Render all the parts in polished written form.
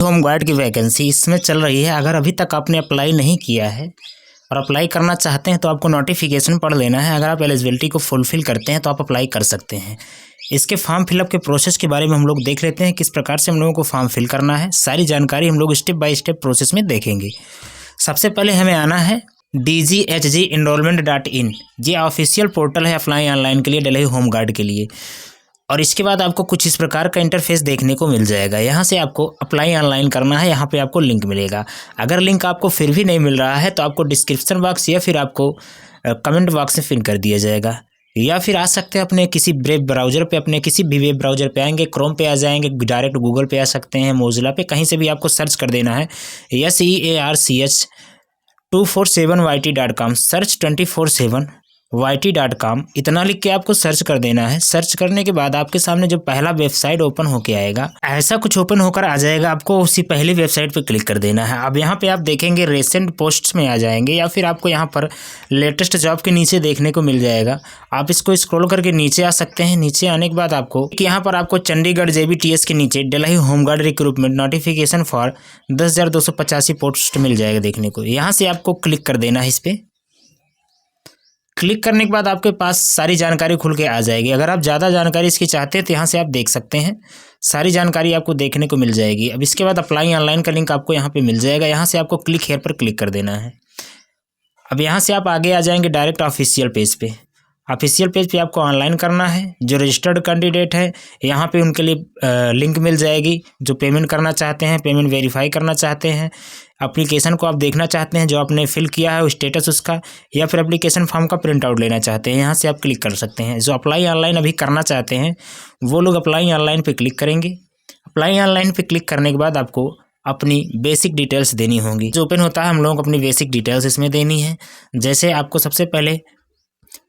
Home guard की vacancy इसमें चल रही है। अगर अभी तक आपने अप्लाई नहीं किया है और अप्लाई करना चाहते हैं तो आपको नोटिफिकेशन पढ़ लेना है। अगर आप एलिजिबिलिटी को फुलफिल करते हैं तो आप अप्लाई कर सकते हैं। इसके फॉर्म फिलअप के प्रोसेस के बारे में हम लोग देख लेते हैं, किस प्रकार से हम लोगों को फॉर्म फिल करना है। सारी जानकारी हम लोग स्टेप बाय स्टेप प्रोसेस में देखेंगे। सबसे पहले हमें आना है DGHG-enrollment.in। ये ऑफिशियल पोर्टल है अप्लाई ऑनलाइन के लिए, दिल्ली होम गार्ड के लिए। और इसके बाद आपको कुछ इस प्रकार का इंटरफेस देखने को मिल जाएगा। यहाँ से आपको अप्लाई ऑनलाइन करना है। यहाँ पे आपको लिंक मिलेगा। अगर लिंक आपको फिर भी नहीं मिल रहा है तो आपको डिस्क्रिप्शन बॉक्स या फिर आपको कमेंट बॉक्स में पिन कर दिया जाएगा, या फिर आ सकते हैं अपने किसी वेब ब्राउज़र पे, अपने किसी भी वेब ब्राउज़र पे आएंगे, क्रोम पे आ जाएंगे, डायरेक्ट गूगल पे आ सकते हैं, मोजिला पे, कहीं से भी आपको सर्च कर देना है SEARCH247YT.com, सर्च 247YT.com इतना लिख के आपको सर्च कर देना है। सर्च करने के बाद आपके सामने जो पहला वेबसाइट ओपन होके आएगा, ऐसा कुछ ओपन होकर आ जाएगा। आपको उसी पहली वेबसाइट पे क्लिक कर देना है। अब यहाँ पे आप देखेंगे रिसेंट पोस्ट्स में आ जाएंगे, या फिर आपको यहाँ पर लेटेस्ट जॉब के नीचे देखने को मिल जाएगा। आप इसको स्क्रॉल करके नीचे आ सकते हैं। नीचे आने के बाद आपको यहाँ पर आपको चंडीगढ़ JBTS के नीचे Delhi home guard recruitment notification for 10,285 post मिल जाएगा देखने को। यहाँ से आपको क्लिक कर देना है। इस पर क्लिक करने के बाद आपके पास सारी जानकारी खुल के आ जाएगी। अगर आप ज़्यादा जानकारी इसकी चाहते हैं तो यहाँ से आप देख सकते हैं, सारी जानकारी आपको देखने को मिल जाएगी। अब इसके बाद अप्लाई ऑनलाइन का लिंक आपको यहाँ पे मिल जाएगा। यहाँ से आपको क्लिक हेयर पर क्लिक कर देना है। अब यहाँ से आप आगे आ जाएंगे डायरेक्ट ऑफिशियल पेज पे। ऑफिशियल पेज पे आपको ऑनलाइन करना है। जो रजिस्टर्ड कैंडिडेट है यहाँ पे उनके लिए लिंक मिल जाएगी। जो पेमेंट करना चाहते हैं, पेमेंट वेरीफाई करना चाहते हैं, एप्लीकेशन को आप देखना चाहते हैं जो आपने फिल किया है स्टेटस उसका, या फिर एप्लीकेशन फॉर्म का प्रिंट आउट लेना चाहते हैं, यहाँ से आप क्लिक कर सकते हैं। जो अप्लाई ऑनलाइन अभी करना चाहते हैं वो लोग अप्लाई ऑनलाइन पे क्लिक करेंगे। अप्लाई ऑनलाइन पे क्लिक करने के बाद आपको अपनी बेसिक डिटेल्स देनी होंगी। जो ओपन होता है हम लोगों को अपनी बेसिक डिटेल्स इसमें देनी है। जैसे आपको सबसे पहले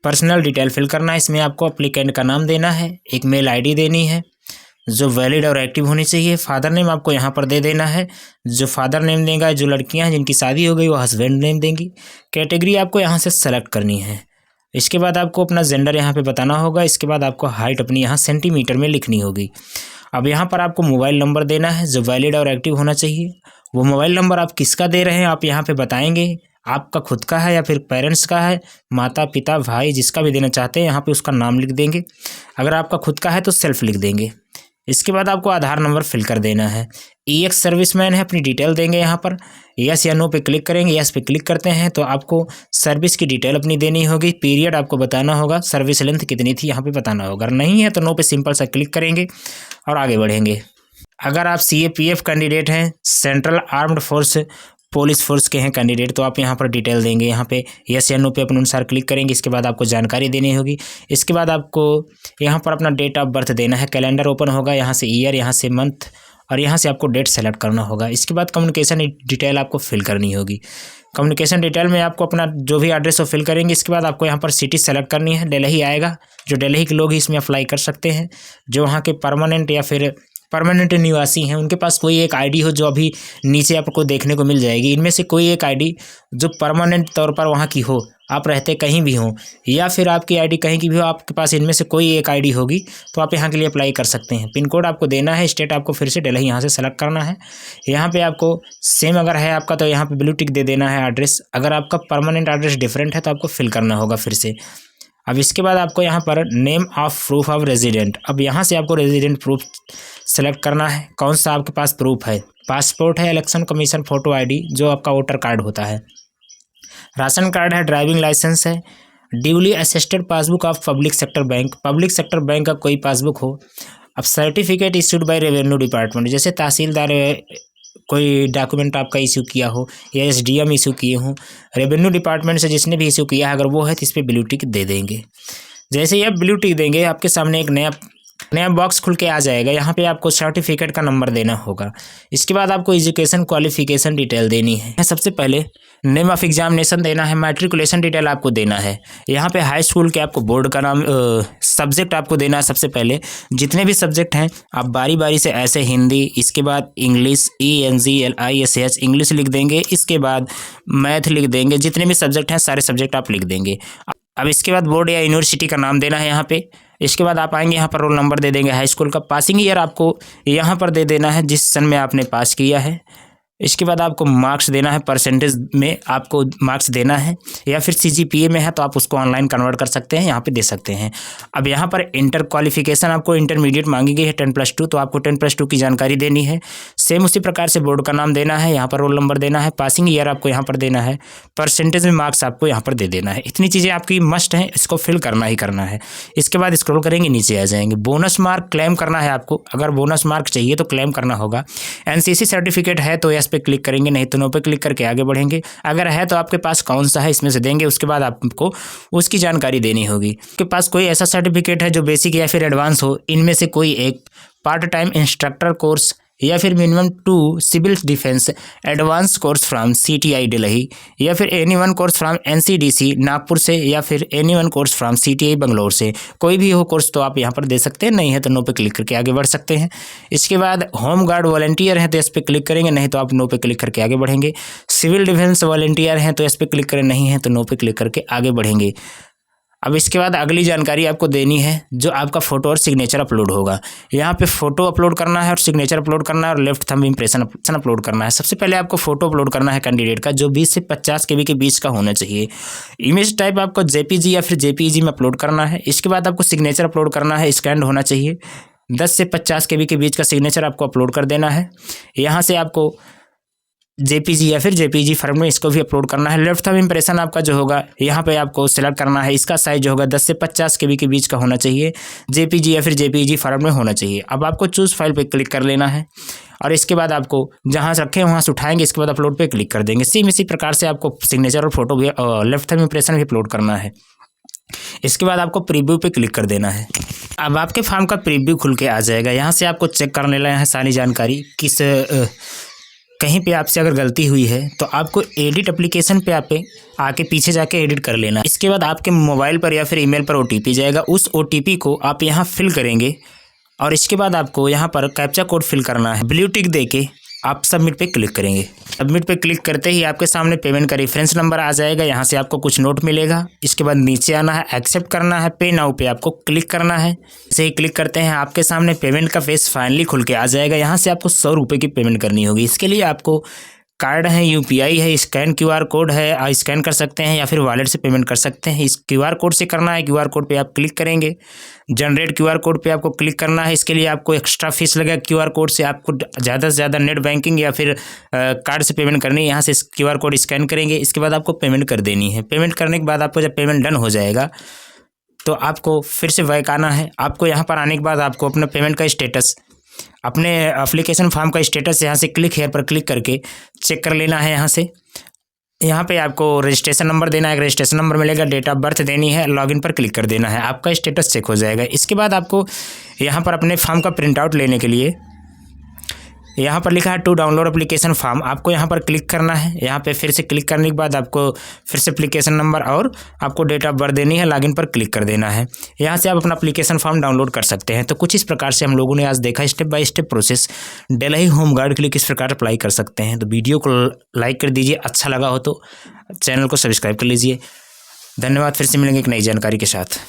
पर्सनल डिटेल फिल करना है। इसमें आपको एप्लीकेंट का नाम देना है, एक मेल ID देनी है जो वैलिड और एक्टिव होनी चाहिए। फादर नेम आपको यहाँ पर दे देना है। जो फादर नेम देगा, जो लड़कियाँ हैं जिनकी शादी हो गई वो हस्बैंड नेम देंगी। कैटेगरी आपको यहाँ से सेलेक्ट करनी है। इसके बाद आपको अपना जेंडर यहाँ पे बताना होगा। इसके बाद आपको हाइट अपनी यहाँ सेंटीमीटर में लिखनी होगी। अब यहाँ पर आपको मोबाइल नंबर देना है जो वैलिड और एक्टिव होना चाहिए। वो मोबाइल नंबर आप किसका दे रहे हैं आप यहाँ पे बताएंगे, आपका खुद का है या फिर पेरेंट्स का है, माता पिता भाई जिसका भी देना चाहते हैं यहाँ पे उसका नाम लिख देंगे। अगर आपका खुद का है तो सेल्फ लिख देंगे। इसके बाद आपको आधार नंबर फिल कर देना है। EX सर्विसमैन है, अपनी डिटेल देंगे यहाँ पर। यस या नो पे क्लिक करेंगे। यस पे क्लिक करते हैं तो आपको सर्विस की डिटेल अपनी देनी होगी। पीरियड आपको बताना होगा, सर्विस लेंथ कितनी थी यहाँ पे बताना होगा। अगर नहीं है तो नो पे सिंपल सा क्लिक करेंगे और आगे बढ़ेंगे। अगर आप CAPF कैंडिडेट हैं, central armed force police force के हैं कैंडिडेट, तो आप यहाँ पर डिटेल देंगे। यहाँ पे यस या नो पे अपने अनुसार क्लिक करेंगे। इसके बाद आपको जानकारी देनी होगी। इसके बाद आपको यहाँ पर अपना डेट ऑफ बर्थ देना है। कैलेंडर ओपन होगा, यहाँ से ईयर, यहाँ से मंथ और यहाँ से आपको डेट सेलेक्ट करना होगा। इसके बाद कम्युनिकेशन डिटेल आपको फिल करनी होगी। कम्युनिकेशन डिटेल में आपको अपना जो भी एड्रेस वो फिल करेंगे। इसके बाद आपको यहाँ पर सिटी सेलेक्ट करनी है। दिल्ली आएगा। जो दिल्ली के लोग ही इसमें अप्लाई कर सकते हैं। जो वहाँ के परमानेंट या फिर परमानेंट निवासी हैं उनके पास कोई एक ID हो जो अभी नीचे आपको देखने को मिल जाएगी। इनमें से कोई एक ID जो परमानेंट तौर पर वहाँ की हो, आप रहते कहीं भी हों, या फिर आपकी ID कहीं की भी हो, आपके पास इनमें से कोई एक ID होगी तो आप यहाँ के लिए अप्लाई कर सकते हैं। पिन कोड आपको देना है। स्टेट आपको फिर से दिल्ली यहाँ से सेलेक्ट करना है। यहाँ पे आपको सेम अगर है आपका तो यहाँ पे ब्लू टिक दे देना है एड्रेस। अगर आपका परमानेंट एड्रेस डिफरेंट है तो आपको फिल करना होगा फिर से। अब इसके बाद आपको यहाँ पर name of proof of resident, अब यहाँ से आपको रेजिडेंट प्रूफ सेलेक्ट करना है। कौन सा आपके पास प्रूफ है, पासपोर्ट है, इलेक्शन कमीशन फोटो ID जो आपका वोटर कार्ड होता है, राशन कार्ड है, ड्राइविंग लाइसेंस है, duly assisted passbook of public sector bank का कोई पासबुक हो। अब certificate issued by revenue department, जैसे तहसीलदार कोई डॉक्यूमेंट आपका इशू किया हो या SDM इशू किए हों, रेवेन्यू डिपार्टमेंट से जिसने भी इशू किया है अगर वो है तो इस पर ब्लू टिक दे देंगे। जैसे ही आप ब्लू टिक देंगे आपके सामने एक नया बॉक्स खुल के आ जाएगा। यहाँ पे आपको सर्टिफिकेट का नंबर देना होगा। इसके बाद आपको एजुकेशन क्वालिफिकेशन डिटेल देनी है। सबसे पहले नेम ऑफ एग्जामिनेशन देना है, मैट्रिकुलेशन डिटेल आपको देना है। यहाँ पे हाई स्कूल के आपको बोर्ड का नाम, सब्जेक्ट आपको देना है। सबसे पहले जितने भी सब्जेक्ट हैं आप बारी बारी से ऐसे हिंदी, इसके बाद इंग्लिश ENGLISH इंग्लिश लिख देंगे। इसके बाद मैथ लिख देंगे। जितने भी सब्जेक्ट हैं सारे सब्जेक्ट आप लिख देंगे। अब इसके बाद बोर्ड या यूनिवर्सिटी का नाम देना है। यहाँ पे इसके बाद आप आएंगे यहाँ पर रोल नंबर दे देंगे, हाई स्कूल का पासिंग ईयर आपको यहाँ पर दे देना है जिस सन में आपने पास किया है। इसके बाद आपको मार्क्स देना है, परसेंटेज में आपको मार्क्स देना है, या फिर सीजीपीए में है तो आप उसको ऑनलाइन कन्वर्ट कर सकते हैं, यहाँ पे दे सकते हैं। अब यहाँ पर इंटर क्वालिफिकेशन आपको इंटरमीडिएट मांगी गई है 10+2, तो आपको 10+2 की जानकारी देनी है। सेम उसी प्रकार से बोर्ड का नाम देना है, यहाँ पर रोल नंबर देना है, पासिंग ईयर आपको यहाँ पर देना है, परसेंटेज में मार्क्स आपको यहाँ पर दे देना है। इतनी चीज़ें आपकी मस्ट हैं, इसको फिल करना ही करना है। इसके बाद स्क्रॉल करेंगे, नीचे आ जाएंगे, बोनस मार्क क्लेम करना है आपको। अगर बोनस मार्क चाहिए तो क्लेम करना होगा। एनसीसी सर्टिफिकेट है तो यस पे क्लिक करेंगे, नहीं तो नो पे क्लिक करके आगे बढ़ेंगे। अगर है तो आपके पास कौन सा है इसमें से देंगे, उसके बाद आपको उसकी जानकारी देनी होगी। आपके पास कोई ऐसा सर्टिफिकेट है जो बेसिक या फिर एडवांस हो, इनमें से कोई एक पार्ट टाइम इंस्ट्रक्टर कोर्स या फिर minimum 2 civil defence advance course from CTI Delhi, या फिर any one course from NCDC Nagpur से, या फिर any one course from CTI Bangalore से, कोई भी हो कोर्स तो आप यहाँ पर दे सकते हैं। नहीं है तो नो पे क्लिक करके आगे बढ़ सकते हैं। इसके बाद होम गार्ड वॉलंटियर हैं तो इस पर क्लिक करेंगे, नहीं तो आप नो पे क्लिक करके आगे बढ़ेंगे। सिविल डिफेंस वॉलंटियर हैं तो इस पर क्लिक करें, नहीं है तो नो पे क्लिक करके आगे बढ़ेंगे। अब इसके बाद अगली जानकारी आपको देनी है जो आपका फ़ोटो और सिग्नेचर अपलोड होगा। यहाँ पे फ़ोटो अपलोड करना है और सिग्नेचर अपलोड करना है और लेफ्ट थंब इम्प्रेशन अपलोड करना है। सबसे पहले आपको फ़ोटो अपलोड करना है कैंडिडेट का, जो 20 से 50 KB के बीच का होना चाहिए। इमेज टाइप आपको JPG या फिर JPEG में अपलोड करना है। इसके बाद आपको सिग्नेचर अपलोड करना है, स्कैंड होना चाहिए। 10 से 50 KB के बीच का सिग्नेचर आपको अपलोड कर देना है। यहाँ से आपको JPG या फिर JPG फॉर्म में इसको भी अपलोड करना है। लेफ्ट थंब इम्प्रेशन आपका जो होगा यहाँ पे आपको सिलेक्ट करना है। इसका साइज जो होगा 10 से 50 KB के बीच का होना चाहिए। JPG या फिर JPG फॉर्म में होना चाहिए। अब आपको चूज़ फाइल पे क्लिक कर लेना है और इसके बाद आपको जहाँ से रखें वहाँ से उठाएंगे, इसके बाद अपलोड पे क्लिक कर देंगे। सेम इसी प्रकार से आपको सिग्नेचर और फोटो भी लेफ्ट थंब इम्प्रेशन भी अपलोड करना है। इसके बाद आपको प्रीव्यू पे क्लिक कर देना है। अब आपके फॉर्म का प्रीव्यू खुल के आ जाएगा। यहाँ से आपको चेक कर लेना है सारी जानकारी, किस कहीं पे आपसे अगर गलती हुई है तो आपको एडिट एप्लीकेशन पे आके पीछे जाके एडिट कर लेना। इसके बाद आपके मोबाइल पर या फिर ईमेल पर OTP जाएगा, उस OTP को आप यहाँ फिल करेंगे और इसके बाद आपको यहाँ पर कैप्चा कोड फिल करना है। ब्लू टिक दे के आप सबमिट पे क्लिक करेंगे। सबमिट पे क्लिक करते ही आपके सामने पेमेंट का रेफरेंस नंबर आ जाएगा। यहाँ से आपको कुछ नोट मिलेगा। इसके बाद नीचे आना है, एक्सेप्ट करना है, पे नाउ पे आपको क्लिक करना है। इसे ही क्लिक करते हैं आपके सामने पेमेंट का पेज फाइनली खुल के आ जाएगा। यहाँ से आपको 100 रुपये की पेमेंट करनी होगी। इसके लिए आपको कार्ड है, UPI है, स्कैन QR कोड है, आप स्कैन कर सकते हैं या फिर वॉलेट से पेमेंट कर सकते हैं। इस QR कोड से करना है। QR कोड पे आप क्लिक करेंगे, जनरेट QR कोड पे आपको क्लिक करना है। इसके लिए आपको एक्स्ट्रा फीस लगेगा। QR कोड से आपको ज़्यादा से ज़्यादा नेट बैंकिंग या फिर कार्ड से पेमेंट करनी है। यहाँ से QR कोड स्कैन करेंगे, इसके बाद आपको पेमेंट कर देनी है। पेमेंट करने के बाद आपको जब पेमेंट डन हो जाएगा तो आपको फिर से बैक आना है। आपको यहाँ पर आने के बाद आपको अपना पेमेंट का स्टेटस, अपने एप्लीकेशन फॉर्म का स्टेटस यहाँ से क्लिक हेयर पर क्लिक करके चेक कर लेना है। यहाँ पे आपको रजिस्ट्रेशन नंबर देना है, रजिस्ट्रेशन नंबर मिलेगा, डेट ऑफ बर्थ देनी है, लॉगिन पर क्लिक कर देना है, आपका स्टेटस चेक हो जाएगा। इसके बाद आपको यहाँ पर अपने फॉर्म का प्रिंट आउट लेने के लिए यहाँ पर लिखा है टू डाउनलोड एप्लीकेशन फॉर्म, आपको यहाँ पर क्लिक करना है। यहाँ पे फिर से क्लिक करने के बाद आपको फिर से एप्लीकेशन नंबर और आपको डेट ऑफ बर्थ देनी है, लॉगिन पर क्लिक कर देना है। यहाँ से आप अपना एप्लीकेशन फॉर्म डाउनलोड कर सकते हैं। तो कुछ इस प्रकार से हम लोगों ने आज देखा step by step process Delhi home guard के लिए किस प्रकार अप्लाई कर सकते हैं। तो वीडियो को लाइक कर दीजिए, अच्छा लगा हो तो चैनल को सब्सक्राइब कर लीजिए। धन्यवाद। फिर से मिलेंगे एक नई जानकारी के साथ।